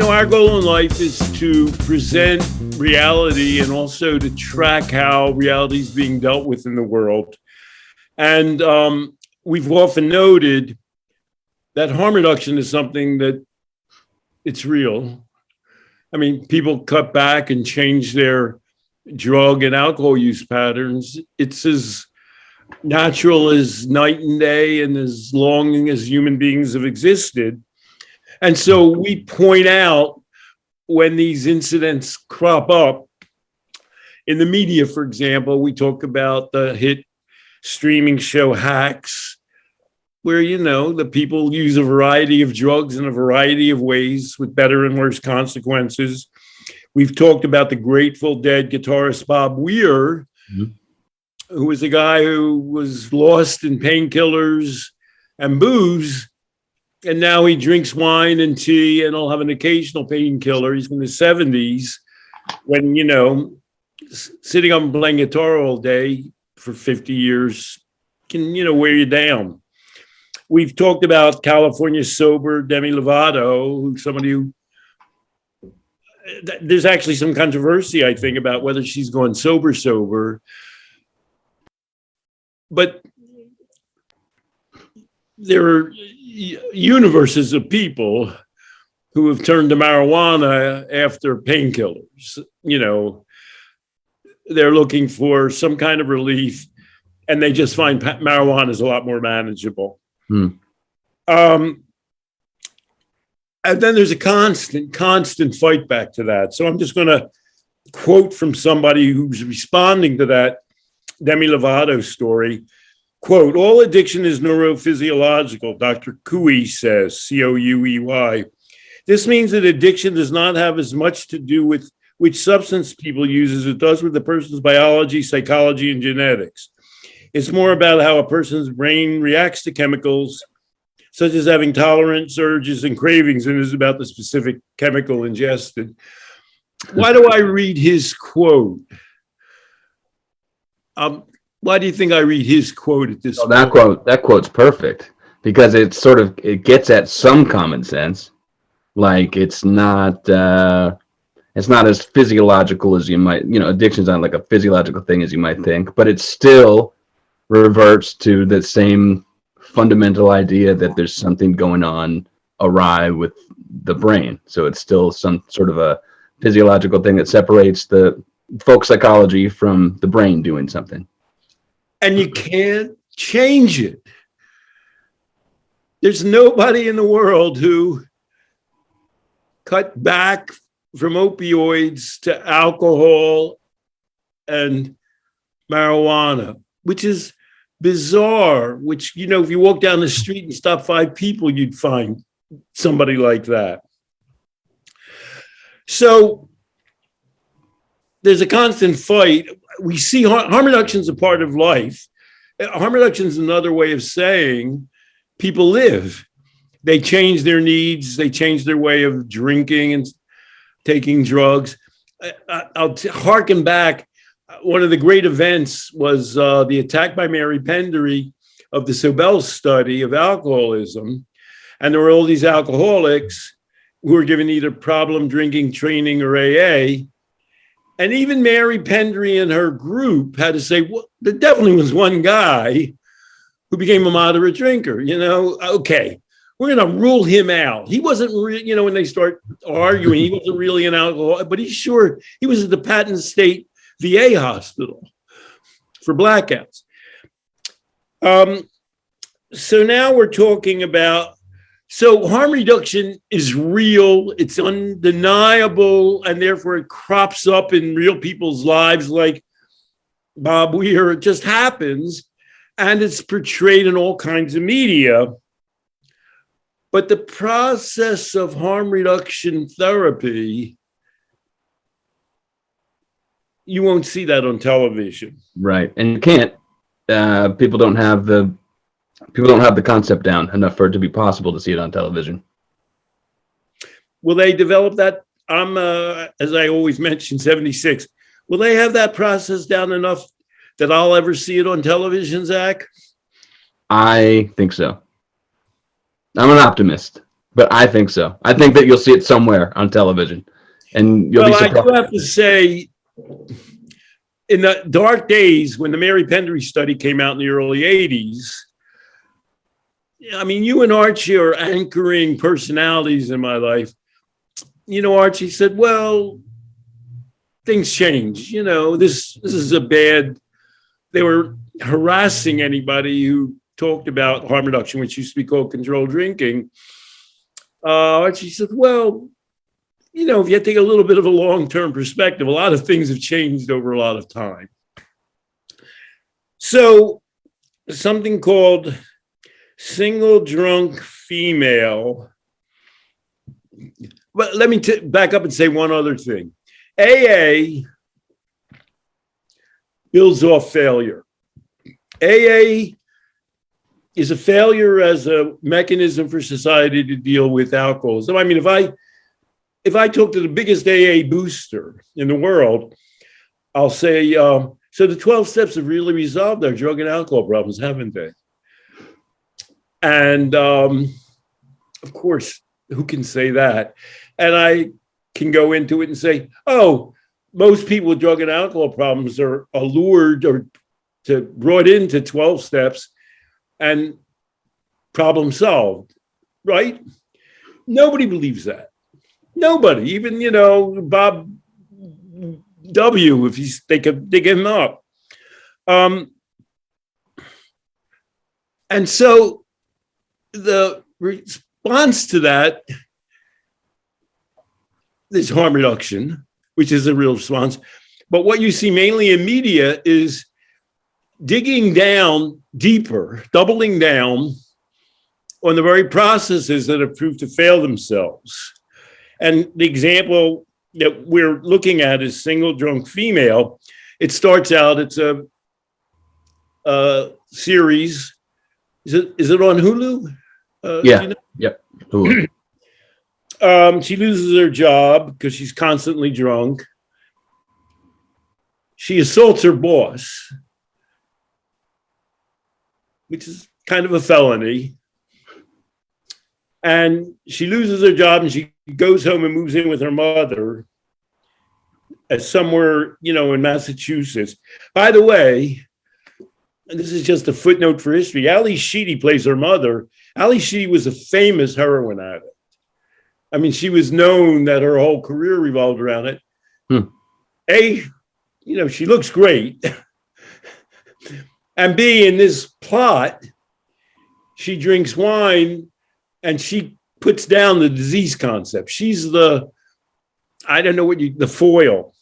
Our goal in life is to present reality and also to track how reality is being dealt with in the world. And we've often noted that harm reduction is something that it's real. I mean, people cut back and change their drug and alcohol use patterns. It's as natural as night and day and as long as human beings have existed. And so we point out when these incidents crop up in the media, for example, we talk about the hit streaming show Hacks, where, the people use a variety of drugs in a variety of ways with better and worse consequences. We've talked about the Grateful Dead guitarist Bob Weir, who was a guy who was lost in painkillers and booze. And now he drinks wine and tea and he'll have an occasional painkiller. He's in his 70s when, sitting up and playing guitar all day for 50 years can, wear you down. We've talked about California sober Demi Lovato, who's somebody who, there's actually some controversy, I think, about whether she's gone sober. But there are universes of people who have turned to marijuana after painkillers. They're looking for some kind of relief and they just find marijuana is a lot more manageable. And then there's a constant fight back to that. So I'm just going to quote from somebody who's responding to that Demi Lovato story. Quote, all addiction is neurophysiological, Dr. Couey says, Couey. This means that addiction does not have as much to do with which substance people use as it does with the person's biology, psychology, and genetics. It's more about how a person's brain reacts to chemicals, such as having tolerance, urges, and cravings, and is about the specific chemical ingested. Why do I read his quote? Why do you think I read his quote at this point? That quote's perfect because it gets at some common sense. Like it's not as physiological as you might, addiction's not like a physiological thing as you might think, but it still reverts to the same fundamental idea that there's something going on awry with the brain. So it's still some sort of a physiological thing that separates the folk psychology from the brain doing something. And you can't change it. There's nobody in the world who cut back from opioids to alcohol and marijuana, which is bizarre, which, if you walk down the street and stop 5 people, you'd find somebody like that. So there's a constant fight. We see harm reduction is a part of life. Harm reduction is another way of saying people live. They change their needs. They change their way of drinking and taking drugs. I'll harken back. One of the great events was the attack by Mary Pendery of the Sobel study of alcoholism. And there were all these alcoholics who were given either problem drinking training or AA. And even Mary Pendery and her group had to say, well, there definitely was one guy who became a moderate drinker, okay, we're going to rule him out. He wasn't, when they start arguing, he wasn't really an alcoholic, but he was at the Patton State VA hospital for blackouts. So now we're talking about, so harm reduction is real, it's undeniable, and therefore it crops up in real people's lives like Bob Weir. It just happens, and it's portrayed in all kinds of media. But the process of harm reduction therapy, you won't see that on television. Right, and you can't. People don't have the concept down enough for it to be possible to see it on television. Will they develop that? I'm, as I always mention, 76. Will they have that process down enough that I'll ever see it on television, Zach? I think so. I'm an optimist, but I think so. I think that you'll see it somewhere on television, and you'll be Well, I surprised. do have to say, in the dark days when the Mary Pendery study came out in the early 80s, I mean, you and Archie are anchoring personalities in my life. You know, Archie said, well, things change. You know, this is a bad, they were harassing anybody who talked about harm reduction, which used to be called controlled drinking. Archie said, well, you know, if you take a little bit of a long-term perspective, a lot of things have changed over a lot of time. So something called single drunk female. But let me back up and say one other thing. AA builds off failure. AA is a failure as a mechanism for society to deal with alcoholism. I mean, if I talk to the biggest AA booster in the world, I'll say, so the 12 steps have really resolved our drug and alcohol problems, haven't they? And of course, who can say that? And I can go into it and say, oh, most people with drug and alcohol problems are allured or brought into 12 steps and problem solved, right? Nobody believes that. Nobody, even, you know, Bob W., if they could dig him up. And so the response to that is harm reduction, which is a real response. But what you see mainly in media is digging down deeper, doubling down on the very processes that have proved to fail themselves. And the example that we're looking at is single drunk female. It starts out, it's a series. Is it on Hulu? Yeah. You know? Yep. Hulu. She loses her job because she's constantly drunk. She assaults her boss, which is kind of a felony. And she loses her job and she goes home and moves in with her mother as somewhere, you know, in Massachusetts. By the way, and this is just a footnote for history, Ali Sheedy plays her mother. Ali Sheedy was a famous heroin addict. I mean, she was known that her whole career revolved around it. You know, she looks great. And B, in this plot, she drinks wine and she puts down the disease concept. She's the, I don't know what the foil.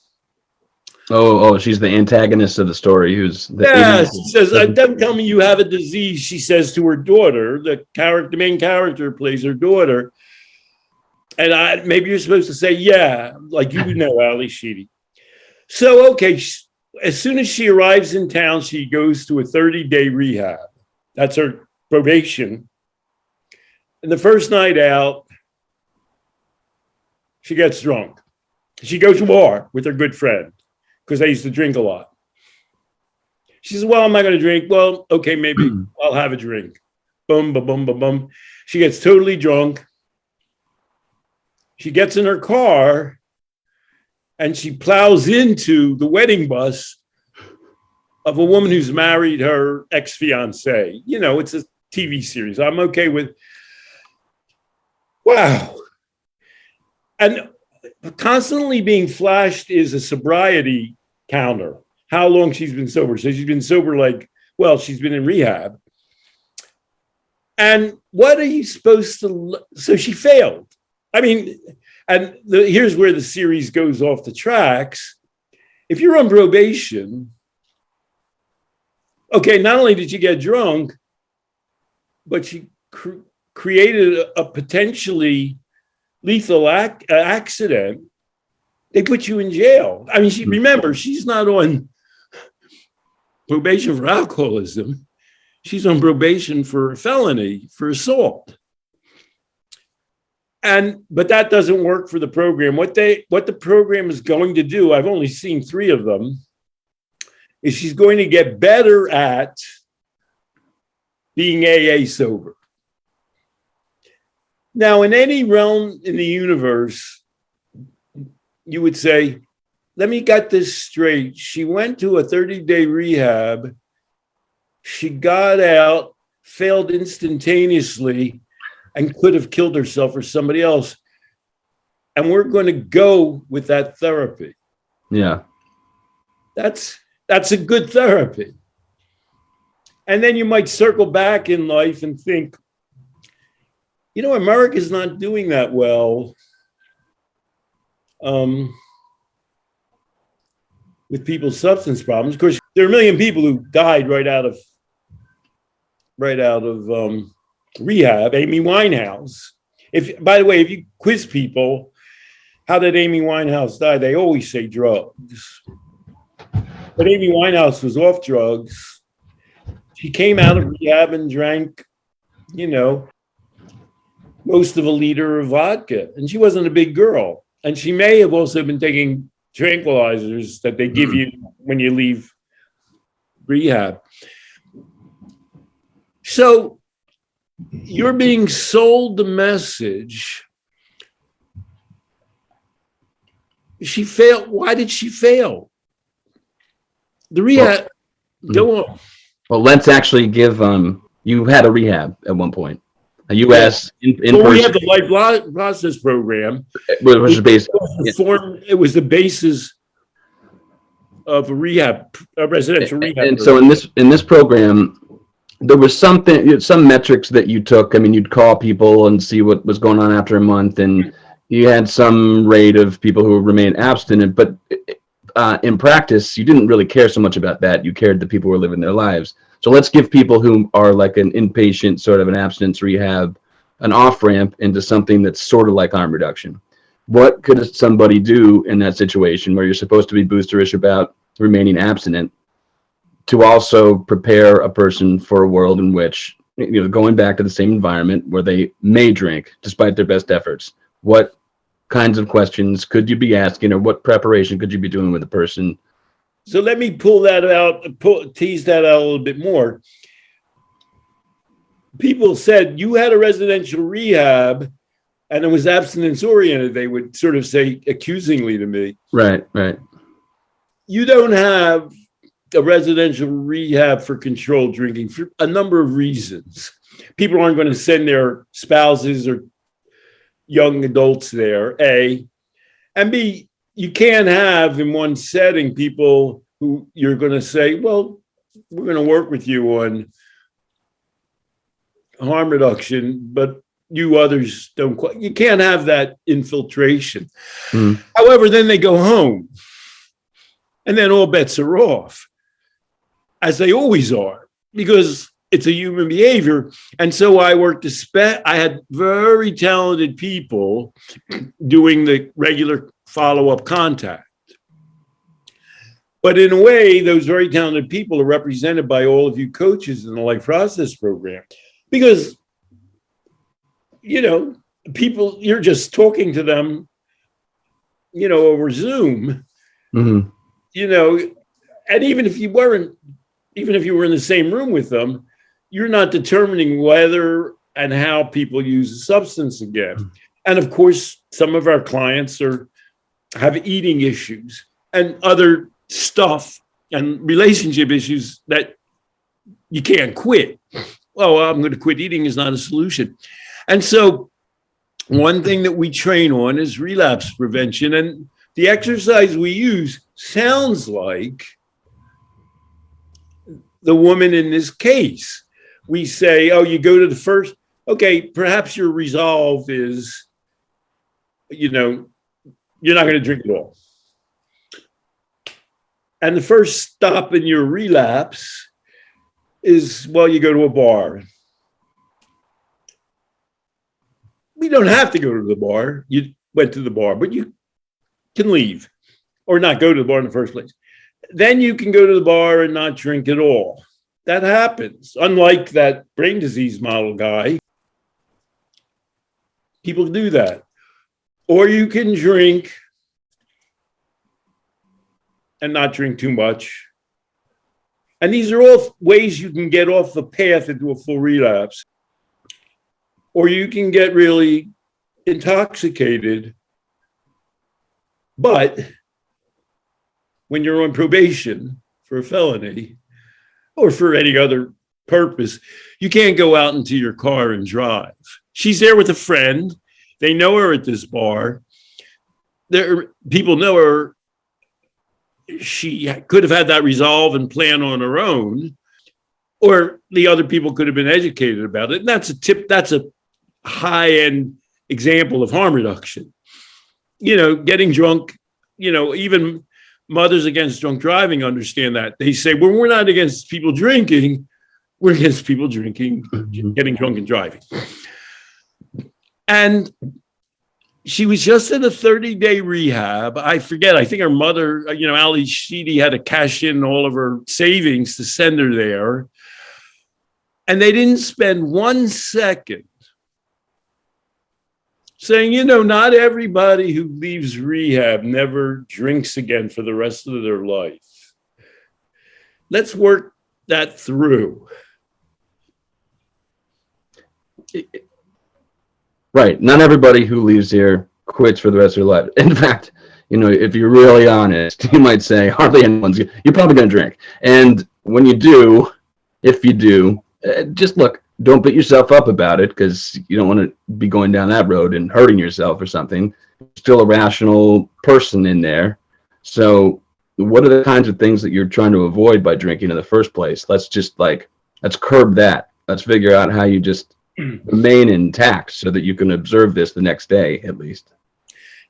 Oh, she's the antagonist of the story. Who's the idiot. She says, don't tell me you have a disease, she says to her daughter. The main character plays her daughter. And maybe you're supposed to say, yeah, like you know, Ali Sheedy. So, okay, as soon as she arrives in town, she goes to a 30-day rehab. That's her probation. And the first night out, she gets drunk. She goes to a bar with her good friend because they used to drink a lot. She says, well, I'm not going to drink. Well, okay, maybe I'll have a drink. Boom, ba, boom, ba, boom. She gets totally drunk. She gets in her car and she plows into the wedding bus of a woman who's married her ex-fiance. You know, it's a TV series. I'm okay with, wow. And constantly being flashed is a sobriety counter, how long she's been sober. So she's been sober she's been in rehab. And what are you supposed to, so she failed. I mean, and here's where the series goes off the tracks. If you're on probation, okay, not only did you get drunk, but she created a potentially lethal accident. They put you in jail. I mean, remember, she's not on probation for alcoholism. She's on probation for a felony, for assault. But that doesn't work for the program. What the program is going to do, I've only seen 3 of them, is she's going to get better at being AA sober. Now, in any realm in the universe, you would say, let me get this straight. She went to a 30-day rehab. She got out, failed instantaneously, and could have killed herself or somebody else. And we're going to go with that therapy. Yeah. That's a good therapy. And then you might circle back in life and think, you know, America's not doing that well with people's substance problems. Of course, there are a million people who died right out of rehab. Amy Winehouse. By the way, if you quiz people, how did Amy Winehouse die? They always say drugs. But Amy Winehouse was off drugs. She came out of rehab and drank, you know, most of a liter of vodka. And she wasn't a big girl. And she may have also been taking tranquilizers that they give you when you leave rehab. So you're being sold the message. She failed. Why did she fail? The rehab, go on. Well, let's actually give, you had a rehab at one point, a U.S. in well, person. we had the life process program. Which is based, it was the basis of a residential rehab. And so in this program, there was some metrics that you took. I mean, you'd call people and see what was going on after a month, and you had some rate of people who remained abstinent, but in practice, you didn't really care so much about that. You cared that people were living their lives. So let's give people who are like an inpatient, sort of an abstinence rehab, an off-ramp into something that's sort of like harm reduction. What could somebody do in that situation where you're supposed to be boosterish about remaining abstinent to also prepare a person for a world in which, you know, going back to the same environment where they may drink despite their best efforts? What kinds of questions could you be asking, or what preparation could you be doing with a person? So let me pull that out, tease that out a little bit more. People said you had a residential rehab and it was abstinence oriented. They would sort of say accusingly to me. Right, right. You don't have a residential rehab for controlled drinking for a number of reasons. People aren't going to send their spouses or young adults there, A. And B, you can't have in one setting people who you're going to say, well, we're going to work with you on harm reduction, but you others don't quite. You can't have that infiltration. However, then they go home and then all bets are off, as they always are, because it's a human behavior. And so I I had very talented people doing the regular follow-up contact. But in a way, those very talented people are represented by all of you coaches in the life process program. Because, you know, people, you're just talking to them, you know, over Zoom, you know, and even if you were in the same room with them, you're not determining whether and how people use a substance again. And of course, some of our clients have eating issues and other stuff and relationship issues that you can't quit. Well, I'm going to quit eating is not a solution. And so one thing that we train on is relapse prevention. And the exercise we use sounds like the woman in this case. We say, oh, you go to the first, okay, perhaps your resolve is, you know, you're not going to drink at all. And the first stop in your relapse is, well, you go to a bar. We don't have to go to the bar. You went to the bar, but you can leave or not go to the bar in the first place. Then you can go to the bar and not drink at all. That happens. Unlike that brain disease model guy, people do that. Or you can drink and not drink too much. And these are all ways you can get off the path into a full relapse. or you can get really intoxicated. But when you're on probation for a felony or for any other purpose, you can't go out into your car and drive. She's there with a friend. They know her at this bar. People know her. She could have had that resolve and plan on her own, or the other people could have been educated about it. And that's a high-end example of harm reduction. Getting drunk, even Mothers Against Drunk Driving understand that. They say, well, we're not against people drinking, we're against people drinking, getting drunk and driving. And she was just in a 30-day rehab. I forget, I think her mother, Ali Sheedy, had to cash in all of her savings to send her there. And they didn't spend 1 second saying, not everybody who leaves rehab never drinks again for the rest of their life. Let's work that through. Right. Not everybody who leaves here quits for the rest of their life. In fact, if you're really honest, you might say hardly anyone's, you're probably going to drink. And when you do, if you do, just look, don't beat yourself up about it, because you don't want to be going down that road and hurting yourself or something. You're still a rational person in there. So what are the kinds of things that you're trying to avoid by drinking in the first place? Let's curb that. Let's figure out how you just remain intact so that you can observe this the next day, at least.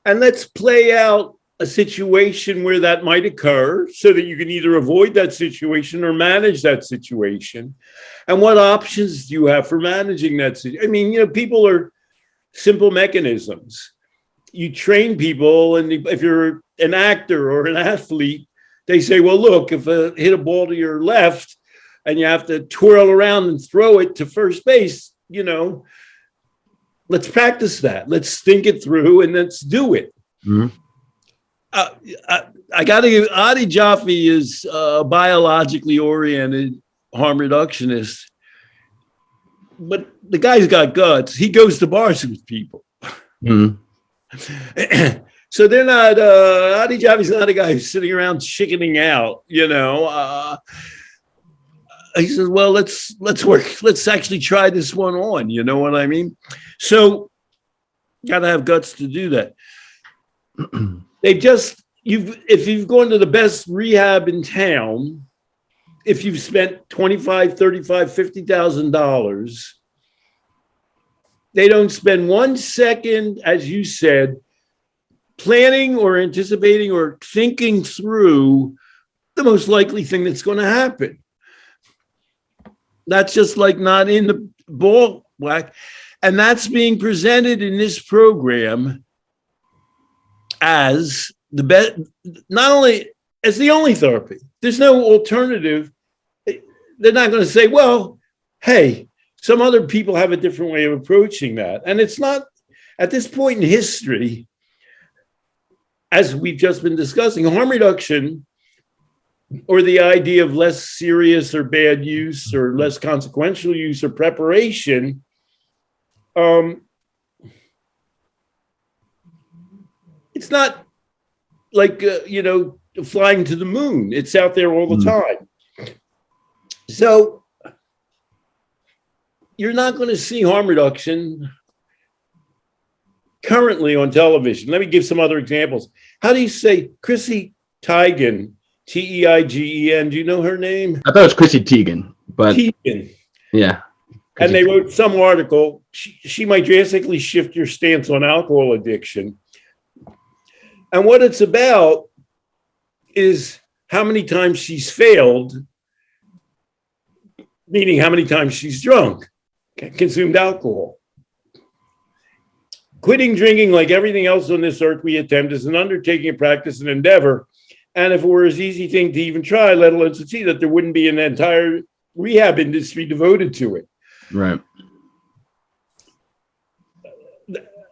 And let's play out a situation where that might occur so that you can either avoid that situation or manage that situation. And what options do you have for managing that situation? People are simple mechanisms. You train people, and if you're an actor or an athlete, they say, well, look, if I hit a ball to your left and you have to twirl around and throw it to first base, let's practice that. Let's think it through and let's do it. Mm-hmm. I got to give, Adi Jaffe is a biologically oriented harm reductionist, but the guy's got guts. He goes to bars with people. Mm-hmm. So they're not, Adi Jaffe's not a guy who's sitting around chickening out, he says, well, let's work. Let's actually try this one on. You know what I mean? So got to have guts to do that. If you've gone to the best rehab in town, if you've spent $25,000, $35,000, $50,000, they don't spend 1 second, as you said, planning or anticipating or thinking through the most likely thing that's going to happen. That's just like not in the ball whack. And that's being presented in this program as the best, not only as the only therapy. There's no alternative. They're not going to say, well, hey, some other people have a different way of approaching that. And it's not, at this point in history, as we've just been discussing, harm reduction, or the idea of less serious or bad use or less consequential use or preparation, it's not like, flying to the moon. It's out there all the time. So you're not going to see harm reduction currently on television. Let me give some other examples. How do you say Chrissy Teigen? Teigen. Do you know her name? I thought it was Chrissy Teigen, but Teigen. Yeah. And they wrote some article. She might drastically shift your stance on alcohol addiction. And what it's about is how many times she's failed, meaning how many times she's drunk, consumed alcohol. Quitting drinking, like everything else on this earth we attempt, is an undertaking, a practice, an endeavor. And if it were an easy thing to even try, let alone succeed, that there wouldn't be an entire rehab industry devoted to it. Right.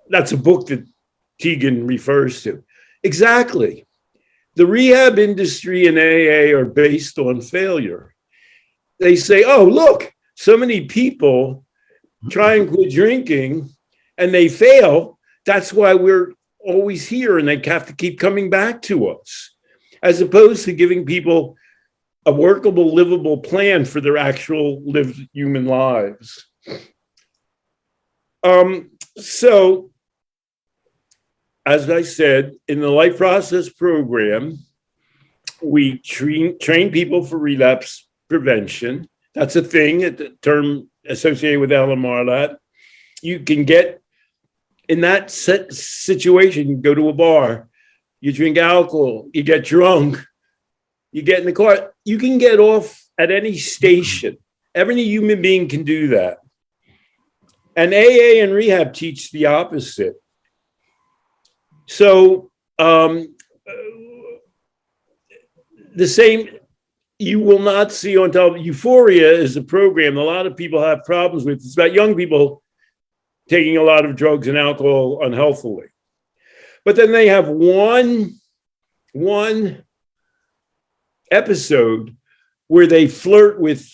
That's a book that Teigen refers to. Exactly. The rehab industry and AA are based on failure. They say, oh, look, so many people try and quit drinking and they fail, that's why we're always here and they have to keep coming back to us, as opposed to giving people a workable, livable plan for their actual lived human lives. So, as I said, in the Life Process program, we train people for relapse prevention. That's a thing, a term associated with LMR. That you can get in that situation. You go to a bar, you drink alcohol, you get drunk, you get in the car. You can get off at any station. Every human being can do that. And AA and rehab teach the opposite. So the same, you will not see on television. Euphoria is a program a lot of people have problems with. It's about young people taking a lot of drugs and alcohol unhealthily. But then they have one episode where they flirt with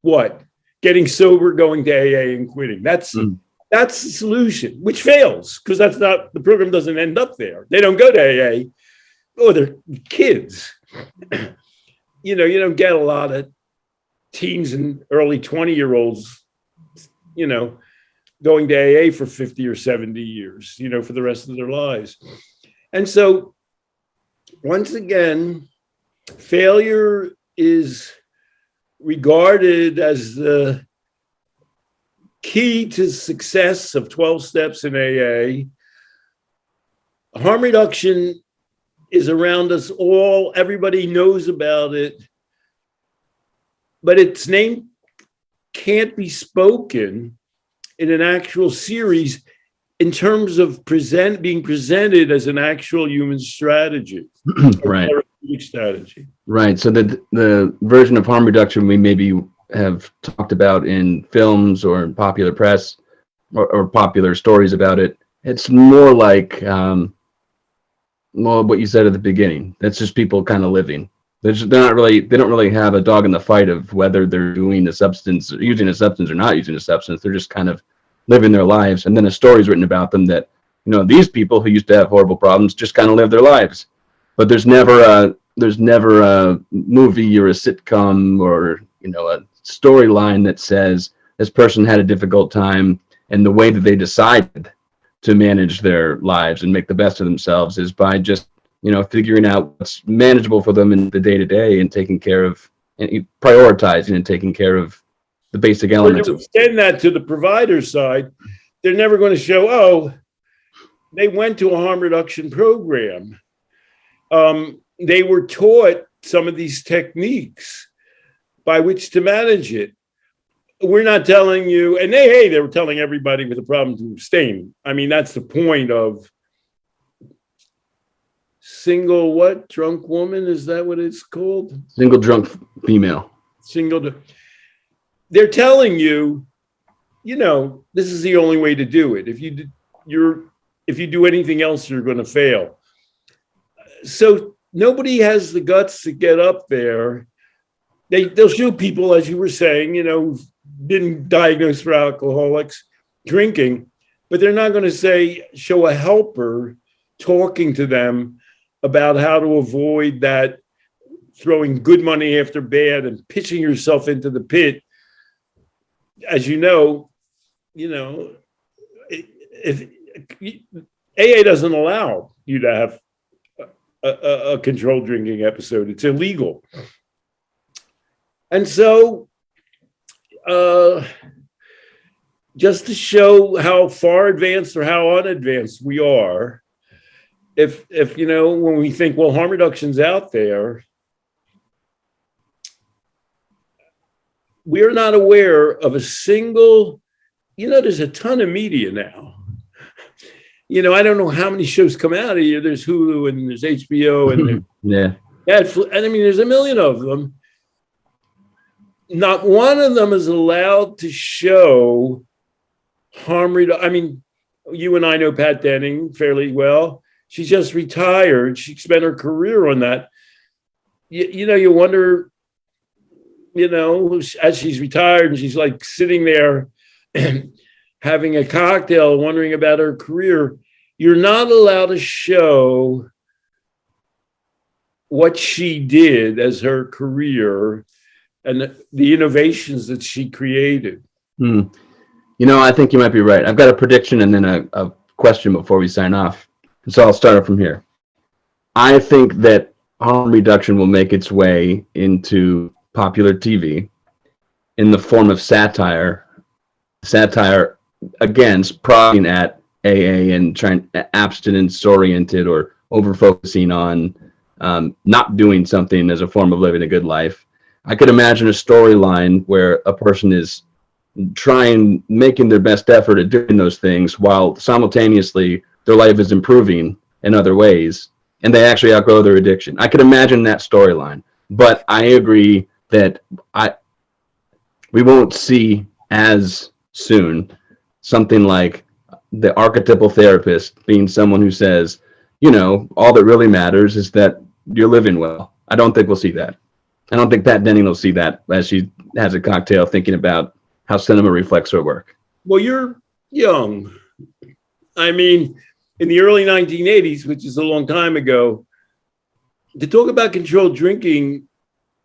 what? Getting sober, going to AA and quitting. That's the solution, which fails because that's not, the program doesn't end up there. They don't go to AA. Oh, they're kids. You don't get a lot of teens and early 20-year-olds, going to AA for 50 or 70 years, for the rest of their lives. And so, once again, failure is regarded as the key to success of 12 steps in AA. Harm reduction is around us all. Everybody knows about it, but its name can't be spoken in an actual series in terms of being presented as an actual human strategy. Right. Strategy. Right. So the version of harm reduction we maybe have talked about in films or in popular press or popular stories about it, it's more like what you said at the beginning. That's just people kind of living. They don't really have a dog in the fight of whether they're using a substance or not using a substance. They're just kind of living their lives. And then a story's written about them that, these people who used to have horrible problems just kind of live their lives. But there's never a movie or a sitcom or, a storyline that says this person had a difficult time and the way that they decided to manage their lives and make the best of themselves is by just, figuring out what's manageable for them in the day-to-day and taking care of and prioritizing and taking care of the basic elements. When you extend that to the provider side, they're never going to show, they went to a harm reduction program. They were taught some of these techniques by which to manage it. We're not telling you, and they were telling everybody with a problem to abstain. I mean, that's the point of drunk woman? Is that what it's called? Single drunk female. They're telling you, this is the only way to do it. If you do anything else, you're going to fail. So nobody has the guts to get up there. They'll show people, as you were saying, who've been diagnosed for alcoholics drinking, but they're not going to show a helper talking to them about how to avoid that, throwing good money after bad and pitching yourself into the pit. As if AA doesn't allow you to have a controlled drinking episode. It's illegal. And so, just to show how far advanced or how unadvanced we are, if when we think, well, harm reduction's out there, we're not aware of a single, there's a ton of media now. I don't know how many shows come out of here. There's Hulu and there's HBO and there's a million of them. Not one of them is allowed to show harm reduction. I mean, you and I know Pat Denning fairly well. She just retired. She spent her career on that. You wonder, as she's retired and she's like sitting there having a cocktail, wondering about her career, you're not allowed to show what she did as her career and the innovations that she created. Hmm. I think you might be right. I've got a prediction and then a question before we sign off. So I'll start it from here. I think that harm reduction will make its way into popular TV in the form of satire against prodding at AA and trying abstinence oriented or over focusing on not doing something as a form of living a good life. I could imagine a storyline where a person is making their best effort at doing those things while simultaneously their life is improving in other ways and they actually outgrow their addiction. I could imagine that storyline, but I agree that we won't see as soon something like the archetypal therapist being someone who says, all that really matters is that you're living well. I don't think we'll see that. I don't think Pat Denning will see that as she has a cocktail thinking about how cinema reflects her work. Well, you're young. I mean, in the early 1980s, which is a long time ago, to talk about controlled drinking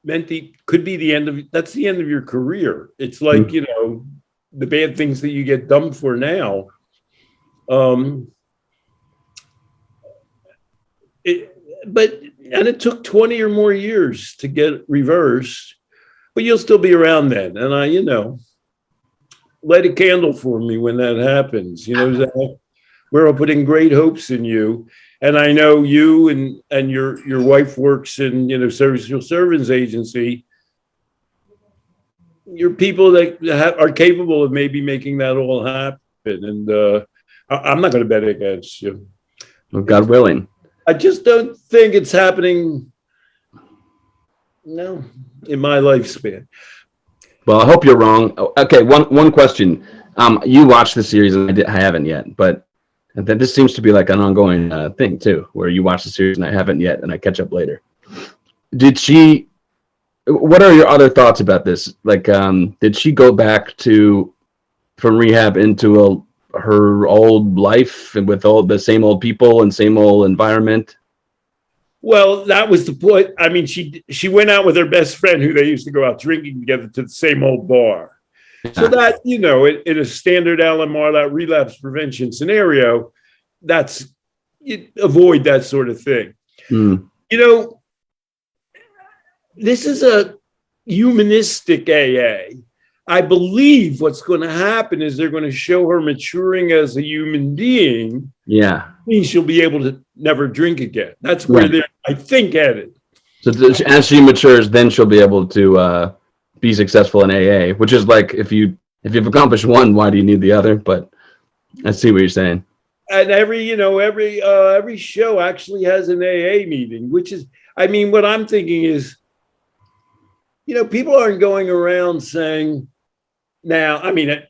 meant could be the end of your career. It's like, the bad things that you get dumped for now. It took 20 or more years to get reversed, but you'll still be around then. And I, light a candle for me when that happens. We're putting great hopes in you. And I know you and your wife works in, social service agency. You're people that are capable of maybe making that all happen. And I'm not going to bet against you. Well, God willing. I just don't think it's happening. No, in my lifespan. Well, I hope you're wrong. Okay, one question. You watched the series, and I haven't yet, but this seems to be like an ongoing thing too, where you watch the series and I haven't yet, and I catch up later. What are your other thoughts about this? Like, did she go back from rehab into her old life and with all the same old people and same old environment? Well, that was the point. I mean, she went out with her best friend who they used to go out drinking together to the same old bar. Yeah. So that, in a standard Alan Marlatt relapse prevention scenario, you avoid that sort of thing. Mm. This is a humanistic AA. I believe what's going to happen is they're going to show her maturing as a human being. Yeah. Means she'll be able to never drink again. That's where they're, I think, headed. So as she matures, then she'll be able to be successful in AA, which is like, if you've accomplished one, why do you need the other? But I see what you're saying. And every show actually has an AA meeting, which is, what I'm thinking is, people aren't going around saying now,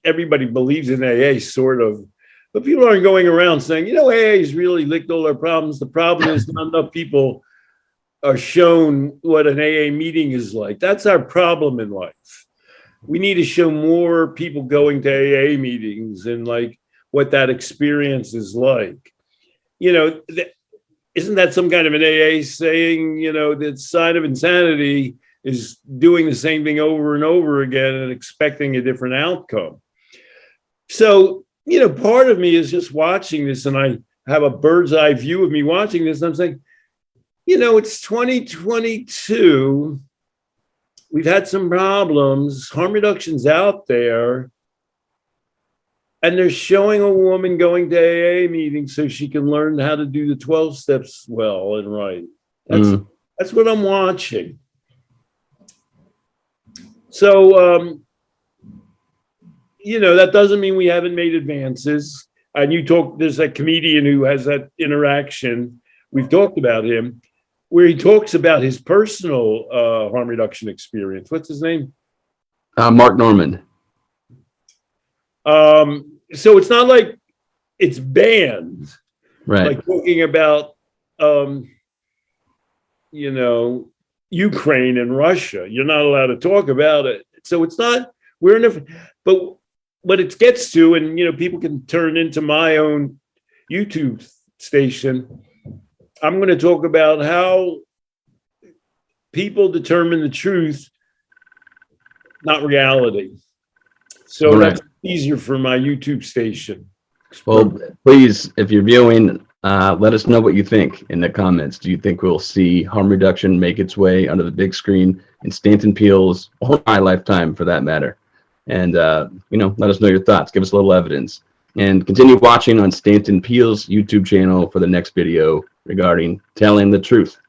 everybody believes in AA sort of, but people aren't going around saying, AA's really licked all our problems. The problem is not enough people are shown what an AA meeting is like. That's our problem in life. We need to show more people going to AA meetings and like what that experience is like. Isn't that some kind of an AA saying, the sign of insanity is doing the same thing over and over again and expecting a different outcome? So, part of me is just watching this, and I have a bird's eye view of me watching this, and I'm saying, it's 2022. We've had some problems. Harm reduction's out there. And they're showing a woman going to AA meetings so she can learn how to do the 12 steps well and right. That's what I'm watching. So, that doesn't mean we haven't made advances. And there's that comedian who has that interaction. We've talked about him, where he talks about his personal harm reduction experience. What's his name? Mark Norman. So it's not like it's banned, right? Like talking about, Ukraine and Russia. You're not allowed to talk about it. So it's not, but what it gets to, and people can turn into my own YouTube station. I'm going to talk about how people determine the truth, not reality. So Right. that's easier for my YouTube station. Well, please, if you're viewing, let us know what you think in the comments. Do you think we'll see harm reduction make its way onto the big screen in Stanton Peele's or my lifetime, for that matter? And let us know your thoughts. Give us a little evidence, and continue watching on Stanton Peele's YouTube channel for the next video regarding telling the truth.